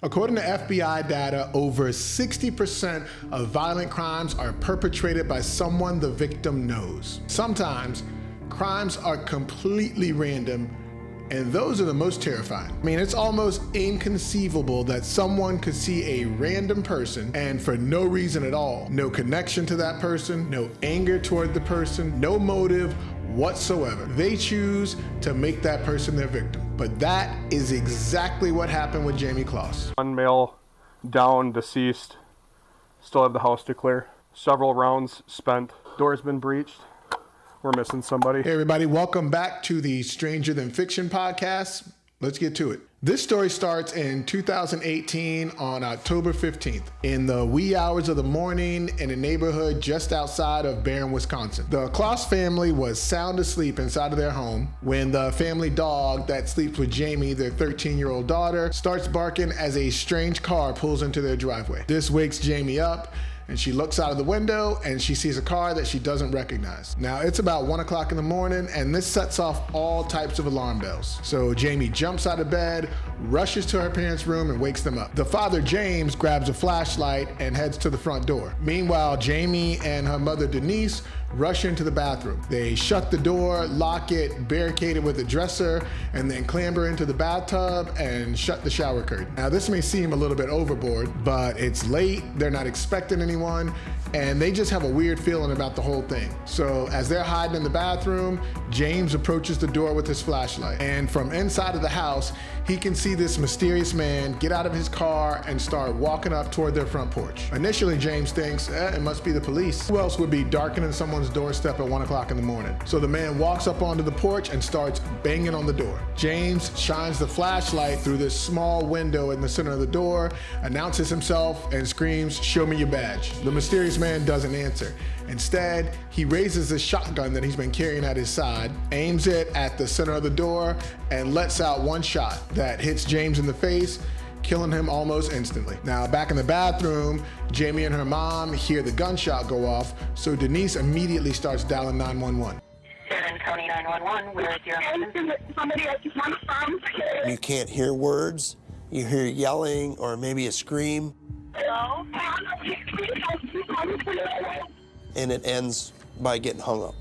According to FBI data, over 60% of violent crimes are perpetrated by someone the victim knows. Sometimes, crimes are completely random, and those are the most terrifying. I mean, it's almost inconceivable that someone could see a random person and for no reason at all, no connection to that person, no anger toward the person, no motive whatsoever, they choose to make that person their victim. But that is exactly what happened with Jayme Closs. One male down, deceased, still have the house to clear. Several rounds spent, door's been breached. We're missing somebody. Hey everybody, welcome back to the Stranger Than Fiction podcast. Let's get to it. This story starts in 2018 on October 15th in the wee hours of the morning in a neighborhood just outside of Barron, Wisconsin. The Closs family was sound asleep inside of their home when the family dog that sleeps with Jayme, their 13-year-old daughter, starts barking as a strange car pulls into their driveway. This wakes Jayme up, and she looks out of the window and she sees a car that she doesn't recognize. Now it's about 1 o'clock in the morning and this sets off all types of alarm bells. So Jayme jumps out of bed, rushes to her parents' room and wakes them up. The father, James, grabs a flashlight and heads to the front door. Meanwhile, Jayme and her mother, Denise, rush into the bathroom. They shut the door, lock it, barricade it with a dresser, and then clamber into the bathtub and shut the shower curtain. Now this may seem a little bit overboard, but it's late, they're not expecting anyone, and they just have a weird feeling about the whole thing. So as they're hiding in the bathroom, James approaches the door with his flashlight. And from inside of the house, he can see this mysterious man get out of his car and start walking up toward their front porch. Initially, James thinks, it must be the police. Who else would be darkening someone's doorstep at 1 o'clock in the morning? So the man walks up onto the porch and starts banging on the door. James shines the flashlight through this small window in the center of the door, announces himself, and screams, "Show me your badge." The mysterious man doesn't answer. Instead, he raises the shotgun that he's been carrying at his side, aims it at the center of the door, and lets out one shot that hits James in the face, killing him almost instantly. Now, back in the bathroom, Jayme and her mom hear the gunshot go off, so Denise immediately starts dialing 911. County 911, where is your husband? Somebody I just want from. You can't hear words, you hear yelling or maybe a scream. Hello? And it ends by getting hung up.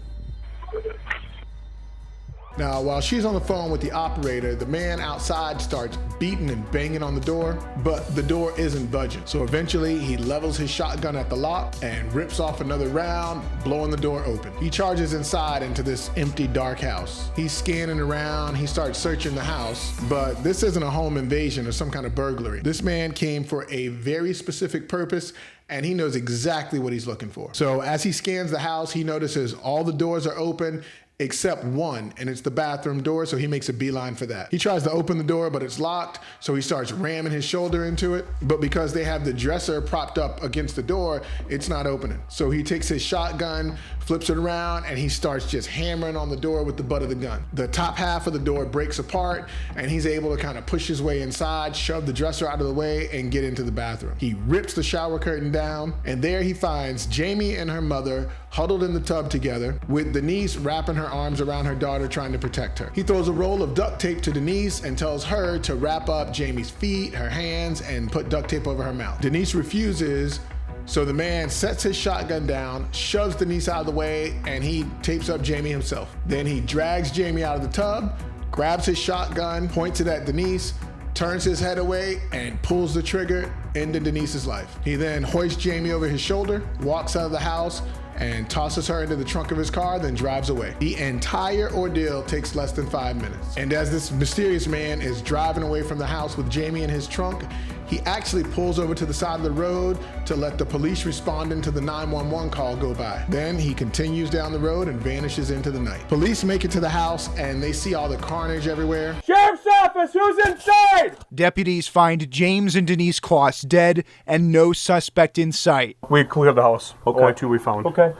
Now, while she's on the phone with the operator, the man outside starts beating and banging on the door, but the door isn't budging. So eventually he levels his shotgun at the lock and rips off another round, blowing the door open. He charges inside into this empty, dark house. He's scanning around, he starts searching the house, but this isn't a home invasion or some kind of burglary. This man came for a very specific purpose, and he knows exactly what he's looking for. So as he scans the house, he notices all the doors are open except one, and it's the bathroom door, so he makes a beeline for that. He tries to open the door, but it's locked, so he starts ramming his shoulder into it, but because they have the dresser propped up against the door, it's not opening. So he takes his shotgun, flips it around, and he starts just hammering on the door with the butt of the gun. The top half of the door breaks apart, and he's able to kind of push his way inside, shove the dresser out of the way, and get into the bathroom. He rips the shower curtain down, and there he finds Jayme and her mother huddled in the tub together, with Denise wrapping her arms around her daughter trying to protect her. He throws a roll of duct tape to Denise and tells her to wrap up Jayme's feet, her hands, and put duct tape over her mouth. Denise refuses, so the man sets his shotgun down, shoves Denise out of the way, and he tapes up Jayme himself. Then he drags Jayme out of the tub, grabs his shotgun, points it at Denise, turns his head away, and pulls the trigger, ending Denise's life. He then hoists Jayme over his shoulder, walks out of the house, and tosses her into the trunk of his car, then drives away. The entire ordeal takes less than 5 minutes. And as this mysterious man is driving away from the house with Jayme in his trunk, he actually pulls over to the side of the road to let the police responding to the 911 call go by. Then he continues down the road and vanishes into the night. Police make it to the house and they see all the carnage everywhere. Sheriff's office, who's inside? Deputies find James and Denise Closs dead and no suspect in sight. We cleared the house. Okay. Only two we found. Okay.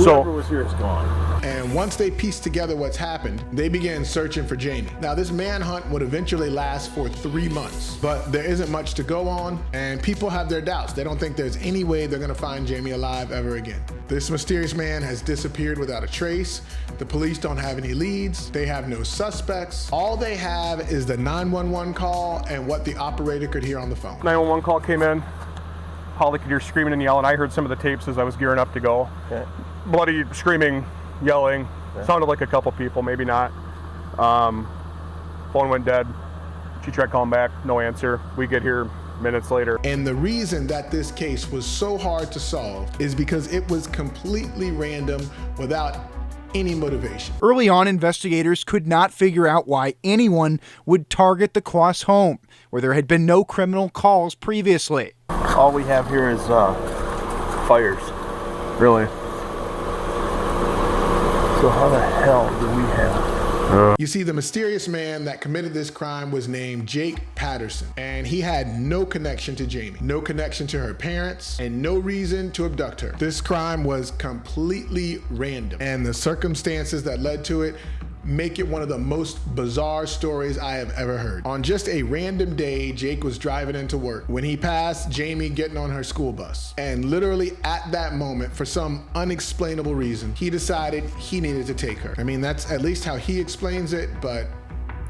So Whoever was here is gone. And once they piece together what's happened, they begin searching for Jayme. Now, this manhunt would eventually last for 3 months, but there isn't much to go on, and people have their doubts. They don't think there's any way they're gonna find Jayme alive ever again. This mysterious man has disappeared without a trace. The police don't have any leads. They have no suspects. All they have is the 911 call and what the operator could hear on the phone. 911 call came in. All they could hear screaming and yelling. I heard some of the tapes as I was gearing up to go. Okay. Bloody screaming, yelling. Yeah. Sounded like a couple people, maybe not. Phone went dead. She tried calling back, no answer. We get here minutes later. And the reason that this case was so hard to solve is because it was completely random without any motivation. Early on, investigators could not figure out why anyone would target the Closs home, where there had been no criminal calls previously. All we have here is fires. Really? So how the hell do we have? You see, the mysterious man that committed this crime was named Jake Patterson, and he had no connection to Jayme, no connection to her parents, and no reason to abduct her. This crime was completely random, and the circumstances that led to it make it one of the most bizarre stories I have ever heard. On just a random day, Jake was driving into work when he passed Jayme getting on her school bus. And literally at that moment, for some unexplainable reason, he decided he needed to take her. I mean, that's at least how he explains it, but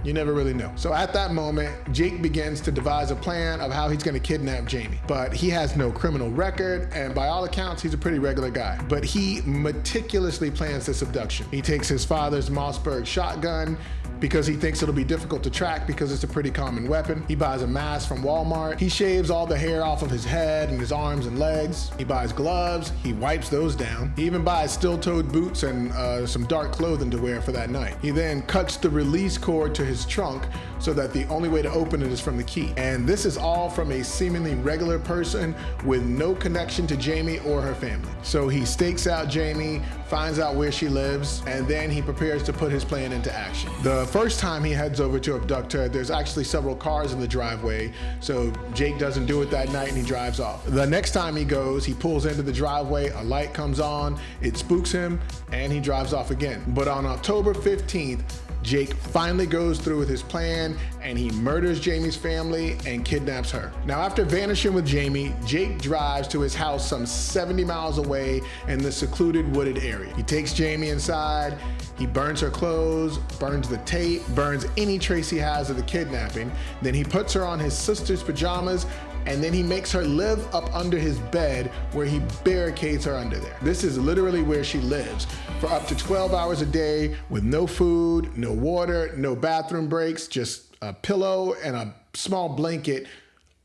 you never really know. So at that moment, Jake begins to devise a plan of how he's gonna kidnap Jayme. But he has no criminal record, and by all accounts, he's a pretty regular guy. But he meticulously plans this abduction. He takes his father's Mossberg shotgun because he thinks it'll be difficult to track because it's a pretty common weapon. He buys a mask from Walmart. He shaves all the hair off of his head and his arms and legs. He buys gloves. He wipes those down. He even buys steel-toed boots and some dark clothing to wear for that night. He then cuts the release cord to his trunk so that the only way to open it is from the key. And this is all from a seemingly regular person with no connection to Jayme or her family. So he stakes out Jayme, finds out where she lives, and then he prepares to put his plan into action. The first time he heads over to abduct her, there's actually several cars in the driveway, so Jake doesn't do it that night and he drives off. The next time he goes, he pulls into the driveway, a light comes on, it spooks him, and he drives off again. But on October 15th, Jake finally goes through with his plan and he murders Jayme's family and kidnaps her. Now, after vanishing with Jayme, Jake drives to his house some 70 miles away in the secluded wooded area. He takes Jayme inside, he burns her clothes, burns the tape, burns any trace he has of the kidnapping. Then he puts her on his sister's pajamas, and then he makes her live up under his bed where he barricades her under there. This is literally where she lives for up to 12 hours a day with no food, no water, no bathroom breaks, just a pillow and a small blanket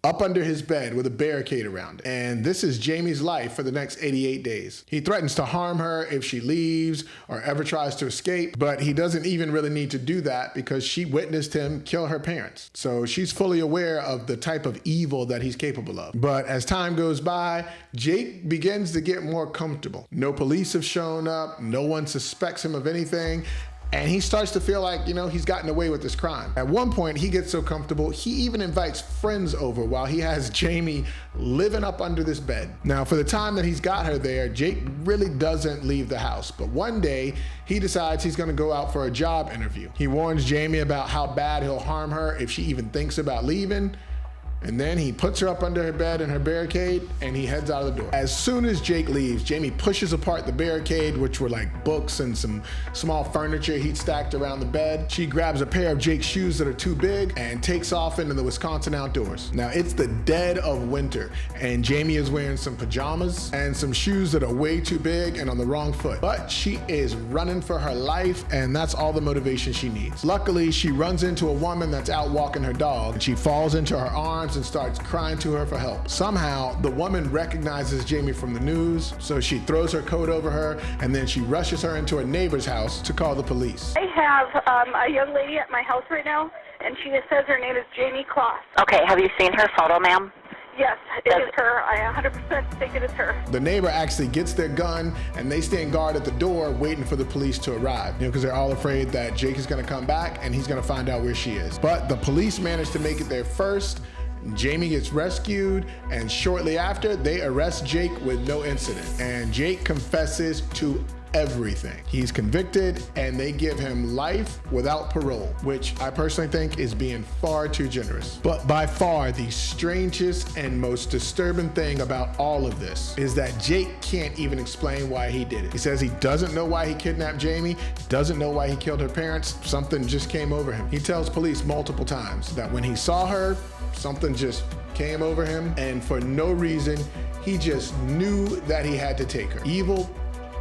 up under his bed with a barricade around it. And this is Jayme's life for the next 88 days. He threatens to harm her if she leaves or ever tries to escape, but he doesn't even really need to do that because she witnessed him kill her parents. So she's fully aware of the type of evil that he's capable of. But as time goes by, Jake begins to get more comfortable. No police have shown up, no one suspects him of anything, and he starts to feel like, he's gotten away with this crime. At one point, he gets so comfortable, he even invites friends over while he has Jayme living up under this bed. Now, for the time that he's got her there, Jake really doesn't leave the house. But one day, he decides he's gonna go out for a job interview. He warns Jayme about how bad he'll harm her if she even thinks about leaving. And then he puts her up under her bed in her barricade and he heads out of the door. As soon as Jake leaves, Jayme pushes apart the barricade, which were like books and some small furniture he'd stacked around the bed. She grabs a pair of Jake's shoes that are too big and takes off into the Wisconsin outdoors. Now, it's the dead of winter and Jayme is wearing some pajamas and some shoes that are way too big and on the wrong foot. But she is running for her life, and that's all the motivation she needs. Luckily, she runs into a woman that's out walking her dog and she falls into her arms and starts crying to her for help. Somehow, the woman recognizes Jayme from the news, so she throws her coat over her and then she rushes her into a neighbor's house to call the police. I have a young lady at my house right now, and she says her name is Jayme Closs. Okay, have you seen her photo, ma'am? Yes, it is her. I 100% think it is her. The neighbor actually gets their gun and they stand guard at the door waiting for the police to arrive, because they're all afraid that Jake is gonna come back and he's gonna find out where she is. But the police manage to make it there first. Jayme gets rescued, and shortly after, they arrest Jake with no incident. And Jake confesses to everything. He's convicted and they give him life without parole, which I personally think is being far too generous. But by far the strangest and most disturbing thing about all of this is that Jake can't even explain why he did it. He says he doesn't know why he kidnapped Jayme, doesn't know why he killed her parents. Something just came over him. He tells police multiple times that when he saw her, something just came over him, and for no reason, he just knew that he had to take her. Evil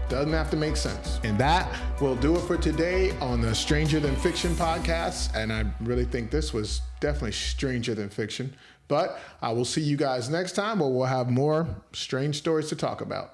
doesn't have to make sense. And that will do it for today on the Stranger Than Fiction podcast. And I really think this was definitely stranger than fiction. But I will see you guys next time where we'll have more strange stories to talk about.